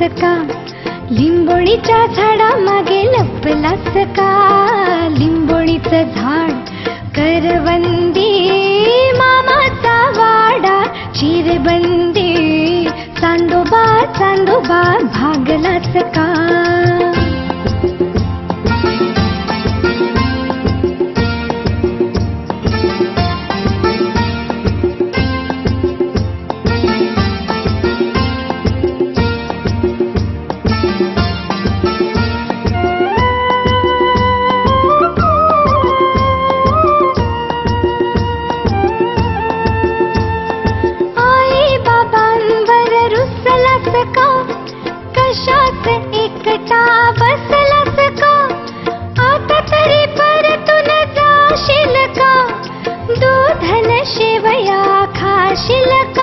का, लिंबोणीच्या झाडा मागे लपलास का, लिंबोणीचं झाड करवंदी, मामाचा वाडा चिरबंदी, चांदोबा चांदोबा भागलास का. कशात एकटा बसलास का, आता तरी परतून जाशील का, दूध न शेवया खाशील का.